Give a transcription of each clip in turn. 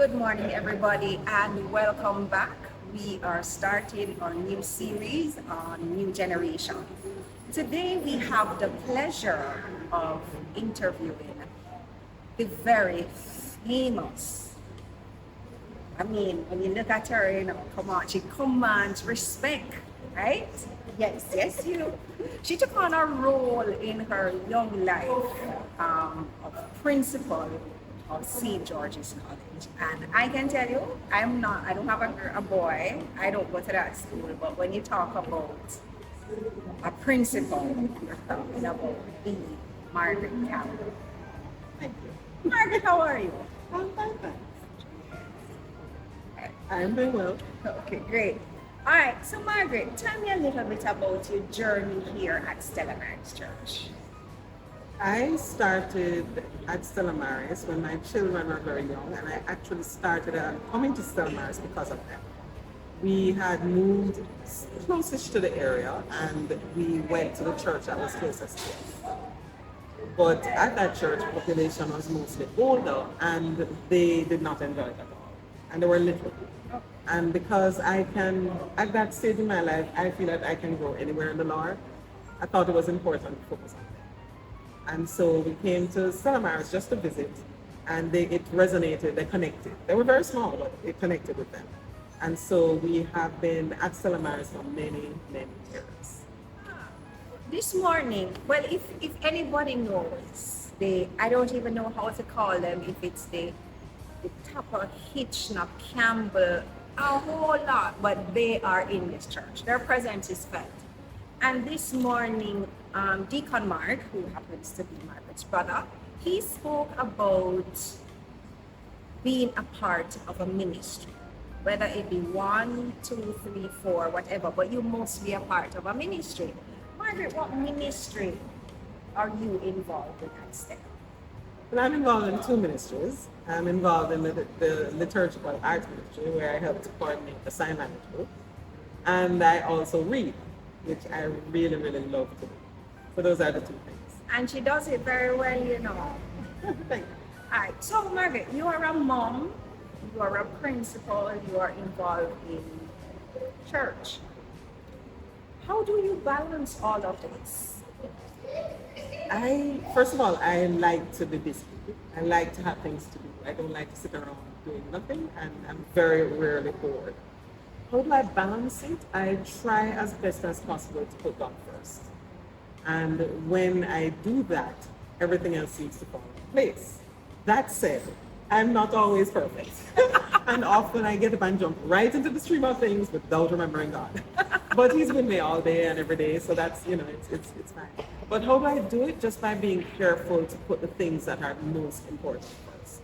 Good morning, everybody, and welcome back. We are starting our new series on New Generation. Today, we have the pleasure of interviewing the very famous. When you look at her, come on, she commands respect, right? Yes, you. She took on a role in her young life of principal of St. George's College. And I can tell you, I don't have a boy, I don't go to that school, but when you talk about a principal, you're talking about the Margaret Campbell. Thank you. Margaret, how are you? I'm fine, thanks. I'm doing well. Okay, great. All right, so Margaret, tell me a little bit about your journey here at Stella Maris Church. I started at Stella Maris when my children were very young, and I actually started coming to Stella Maris because of them. We had moved closest to the area, and we went to the church that was closest to us. But at that church, population was mostly older, and they did not enjoy it at all, and they were little. And because I can, at that stage in my life, I feel that I can grow anywhere in the Lord. I thought it was important to focus on them. And so we came to Stella Maris just to visit, and it resonated, they connected. They were very small, but it connected with them. And so we have been at Stella Maris for many, many years. This morning, well, if anybody knows, I don't even know how to call them, if it's the Tupper, Hitchner, Campbell, a whole lot, but they are in this church. Their presence is felt. And this morning, Deacon Mark, who happens to be Margaret's brother, he spoke about being a part of a ministry, whether it be 1, 2, 3, 4, whatever, but you must be a part of a ministry. Margaret, what ministry are you involved in at STEM? Well, I'm involved in two ministries. I'm involved in the liturgical arts ministry, where I help to coordinate the sign language group. And I also read, which I really, really love to do. So those are the two things. And she does it very well, you know. Thank you. All right, so Margaret, you are a mom, you are a principal, you are involved in church. How do you balance all of this? First of all, I like to be busy. I like to have things to do. I don't like to sit around doing nothing, and I'm very rarely bored. How do I balance it? I try as best as possible to put God first. And when I do that, everything else seems to fall into place. That said, I'm not always perfect. And often I get up and jump right into the stream of things without remembering God. But He's with me all day and every day, so that's, it's fine. But how do I do it? Just by being careful to put the things that are most important first.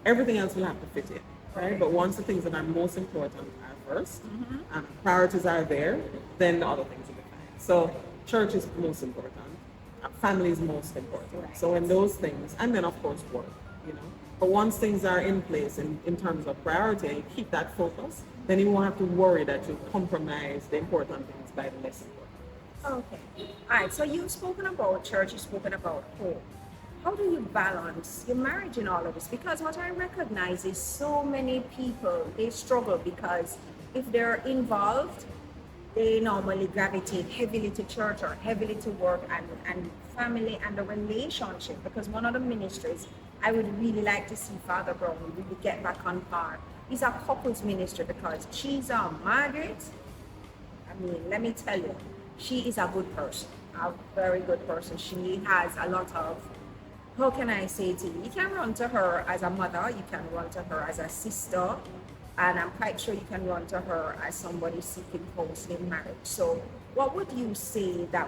Everything else will have to fit in, right? But once the things that are most important are first, and priorities are there, then the other things will be fine. So church is most important. Family is most important. So when those things, and then of course work, But once things are in place in terms of priority, and you keep that focus, then you won't have to worry that you compromise the important things by the less important. Okay. All right, so you've spoken about church, you've spoken about home. How do you balance your marriage in all of this? Because what I recognize is so many people, they struggle because if they're involved, they normally gravitate heavily to church or heavily to work and family and the relationship. Because one of the ministries I would really like to see Father Brown really get back on par is a couples ministry, because she's Margaret. Let me tell you, she is a good person, a very good person. She has a lot of, how can I say it to you? You can run to her as a mother, you can run to her as a sister, and I'm quite sure you can run to her as somebody seeking counsel in marriage. So what would you say that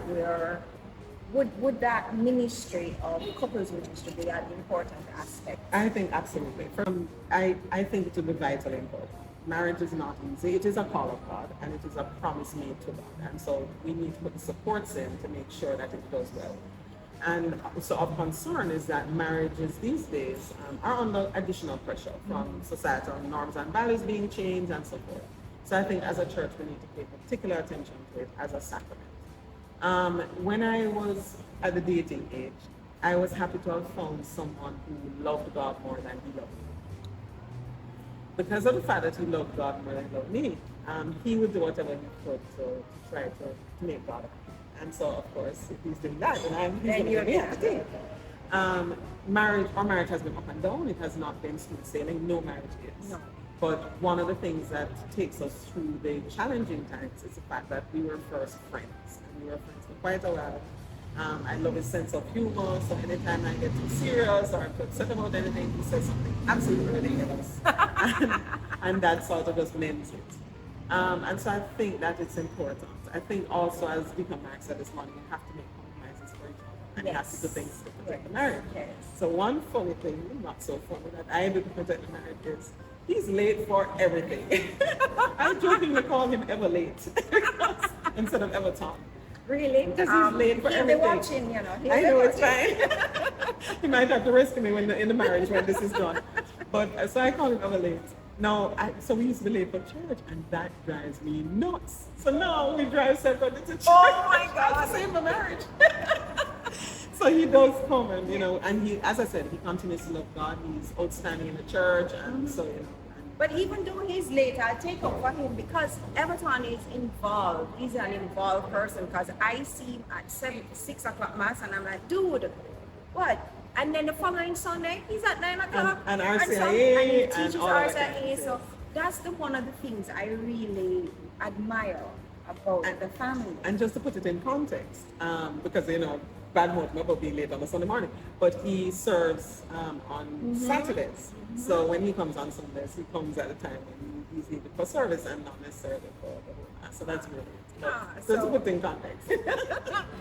would that ministry of couples ministry be an important aspect? I think absolutely. I think it will be vitally important. Marriage is not easy. It is a call of God, and it is a promise made to God. And so we need to put the supports in to make sure that it goes well. And so of concern is that marriages these days are under additional pressure from societal norms and values being changed and so forth. So I think as a church we need to pay particular attention to it as a sacrament. When I was at the dating age, I was happy to have found someone who loved God more than he loved me. because of the fact that he loved God more than he loved me, he would do whatever he could to try to make God happy. And so, of course, if he's doing that, then he's going to be happy. Our marriage has been up and down. It has not been smooth sailing. No marriage is. No. But one of the things that takes us through the challenging times is the fact that we were first friends. And we were friends for quite a while. I love his sense of humor, so anytime I get too serious or I'm upset about anything, he says something absolutely ridiculous. and that sort of just mends it. And so I think that it's important. I think also, as Deacon Mark said this morning, you have to make compromises for each other. And you have to do things to protect the marriage. Yes. So one funny thing, not so funny, that I do to protect the marriage is he's late for everything. I jokingly call him ever late instead of ever Tom. Really? Because he's late for everything. He'll be watching, you know. I know, it's fine. He might have to rescue me in the marriage when this is done. But so I call him ever late. Now, so we used to be late for church, and that drives me nuts. So now we drive separately to church. Oh my God! To save the marriage. So he does come, and and he, as I said, he continues to love God. He's outstanding in the church, and so But even though he's late, I'll take up for him because Everton is involved. He's an involved person because I see him at 6 o'clock mass and I'm like, dude, what? And then the following Sunday, he's at 9 o'clock. And and RCIA he teaches all of that. RCIA. So that's one of the things I really admire about the family. And just to put it in context, because bad mood never be late on a Sunday morning, but he serves on Saturdays. So when he comes on Sundays, he comes at a time when he's needed for service and not necessarily for the whole mass. So that's really it. So to put in context.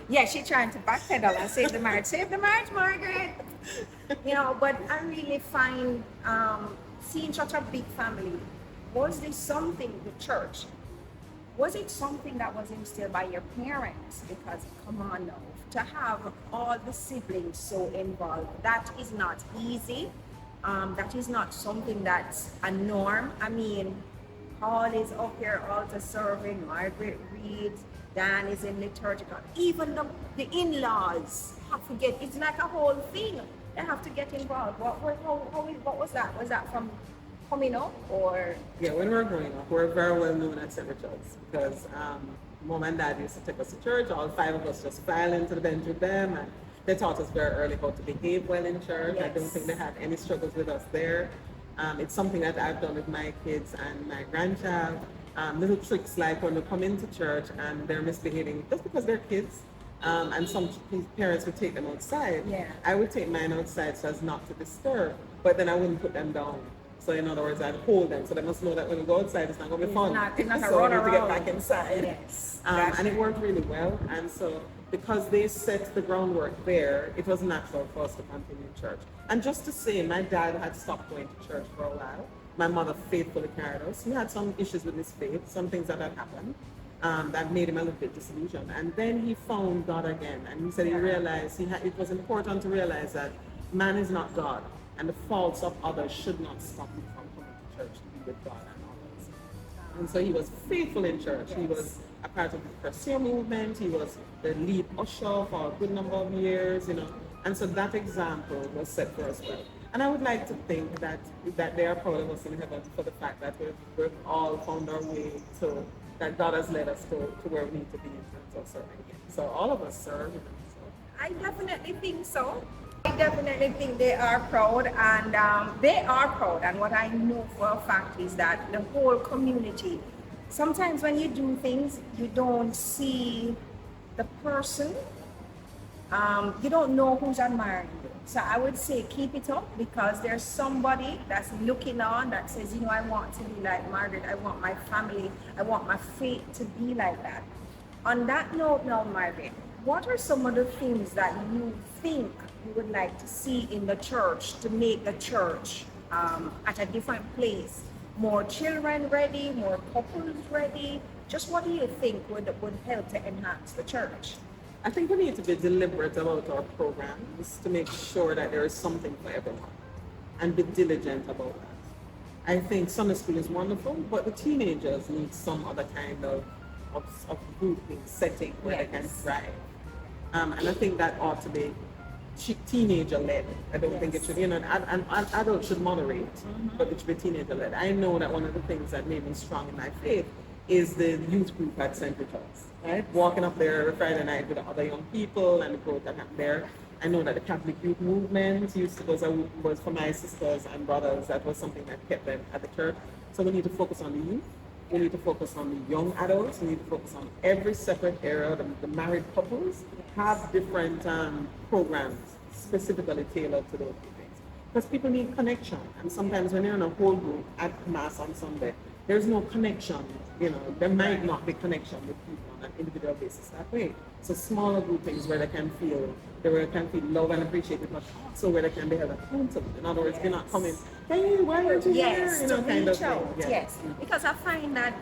Yeah, she's trying to backpedal and save the marriage. Save the marriage, Margaret! But I really find seeing such a big family, was this something, the church, was it something that was instilled by your parents? Because come on now, to have all the siblings so involved, that is not easy. That is not something that's a norm. I mean, Paul is up here altar serving, Margaret reads, Dan is in liturgical. Even the in-laws have to get, it's like a whole thing. They have to get involved. What was that? Was that from coming up or? Yeah, when we were growing up, we were very well known at St. Richard's because Mom and Dad used to take us to church. All 5 of us just file into the bench with them, and they taught us very early how to behave well in church. Yes. I don't think they had any struggles with us there. It's something that I've done with my kids and my grandchild. Little tricks like when they come into church and they're misbehaving just because they're kids, and some parents would take them outside. Yeah. I would take mine outside so as not to disturb, but then I wouldn't put them down. So in other words, I'd hold them so they must know that when we go outside, it's not going to be fun. It's not so run we need to around. get back inside. Yes. And it worked really well. And so because they set the groundwork there, it was natural for us to continue in church. And just to say, my dad had stopped going to church for a while. My mother faithfully carried us. He had some issues with his faith, some things that had happened that made him a little bit disillusioned. And then he found God again. And he said he realized it was important to realize that man is not God. And the faults of others should not stop him from coming to church to be with God and others. And so he was faithful in church. Yes. He was a part of the Curseer movement. He was the lead usher for a good number of years, And so that example was set for us well. And I would like to think that they are proud of us in heaven for the fact that we've all found our way to, that God has led us to where we need to be in terms of serving Him. So all of us serve. I definitely think so. I definitely think they are proud, and they are proud. And what I know for a fact is that the whole community, sometimes when you do things, you don't see the person, you don't know who's admiring you. So I would say keep it up, because there's somebody that's looking on that says, I want to be like Margaret, I want my family, I want my faith to be like that. On that note now, Margaret, what are some of the things that you think you would like to see in the church to make the church at a different place? More children ready, more couples ready? Just what do you think would help to enhance the church? I think we need to be deliberate about our programs to make sure that there is something for everyone and be diligent about that. I think Sunday school is wonderful, but the teenagers need some other kind of grouping setting where they can thrive. And I think that ought to be teenager led. I don't think it Yes. should, an adult should moderate, but it should be teenager led. I know that one of the things that made me strong in my faith is the youth group at St. Richard's, right? Walking up there Friday night with other young people and the growth that happened there. I know that the Catholic youth movement used to was for my sisters and brothers. That was something that kept them at the church. So we need to focus on the youth. We need to focus on the young adults. We need to focus on every separate area. The married couples have different programs specifically tailored to those things. Because people need connection. And sometimes when you're in a whole group at Mass on Sunday, there's no connection. There might not be connection with people on an individual basis that way. So smaller groupings where they can feel love and appreciated, but also where they can be held accountable. In other words, they're not coming, hey, why aren't you Yes, here? to Kind of reach out. thing. Yes, because I find that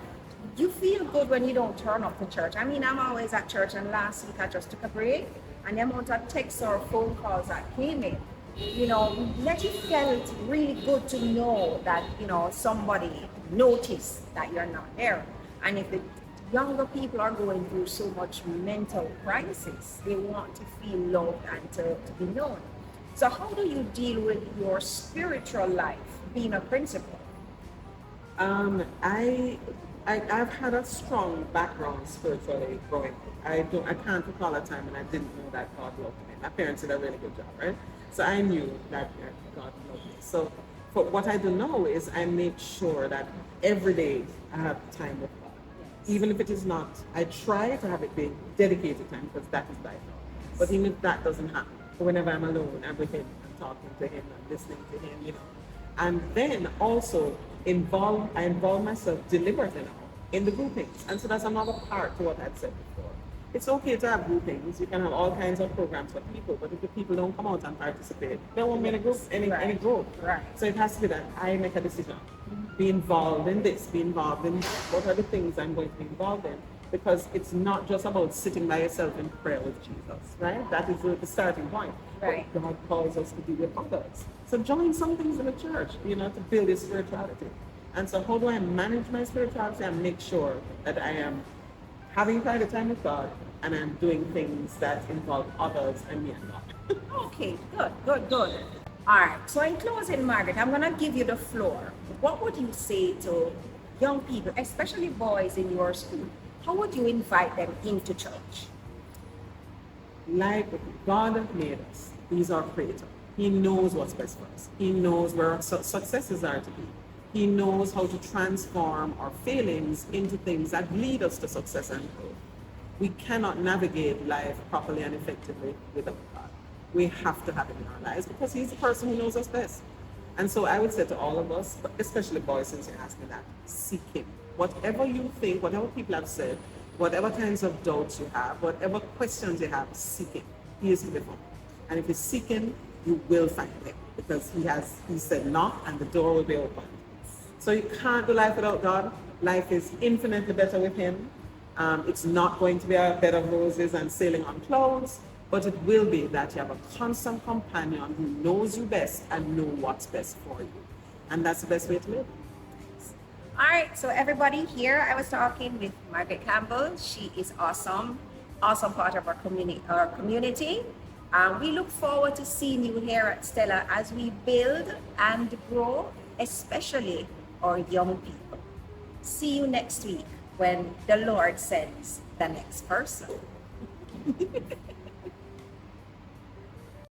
you feel good when you don't turn up to church. I mean, I'm always at church, and last week I just took a break, and the amount of texts or phone calls that came in, let you felt really good to know that somebody noticed that you're not there. And if the younger people are going through so much mental crisis, they want to feel loved and to be known. So how do you deal with your spiritual life being a principal? I've had a strong background spiritually growing up. I can't recall a time when I didn't know that God loved me. My parents did a really good job, right? So I knew that God loved me. So what I do now is I make sure that every day I have time with God. Even if it is not, I try to have it be dedicated time because that is by God. But even if that doesn't happen, whenever I'm alone, I'm with Him, I'm talking to Him, I'm listening to Him, And then also I involve myself deliberately now in the groupings. And so that's another part to what I've said before. It's okay to have groupings. You can have all kinds of programs for people, but if the people don't come out and participate, they won't be in a group, any group. Right. So it has to be that I make a decision. Be involved in this, be involved in that. What are the things I'm going to be involved in? Because it's not just about sitting by yourself in prayer with Jesus, right? That is the starting point. Right. But God calls us to be with others. So join some things in the church, to build your spirituality. And so how do I manage my spirituality and make sure that I am having private time with God and I'm doing things that involve others and me and God? Okay, good. All right, so in closing, Margaret, I'm going to give you the floor. What would you say to young people, especially boys in your school? How would you invite them into church? Like God made us, He's our creator. He knows what's best for us. He knows where our successes are to be. He knows how to transform our failings into things that lead us to success and growth. We cannot navigate life properly and effectively without God. We have to have Him in our lives because He's the person who knows us best. And so I would say to all of us, but especially boys, since you asked me that, seek Him. Whatever you think, whatever people have said, whatever kinds of doubts you have, whatever questions you have, seek Him. He is before. And if you seek Him, you will find Him because He said knock and the door will be open. So you can't do life without God. Life is infinitely better with Him. It's not going to be a bed of roses and sailing on clouds, but it will be that you have a constant companion who knows you best and knows what's best for you. And that's the best way to live. All right, so everybody here, I was talking with Margaret Campbell. She is awesome part of our community. We look forward to seeing you here at Stella as we build and grow, especially our young people. See you next week when the Lord sends the next person.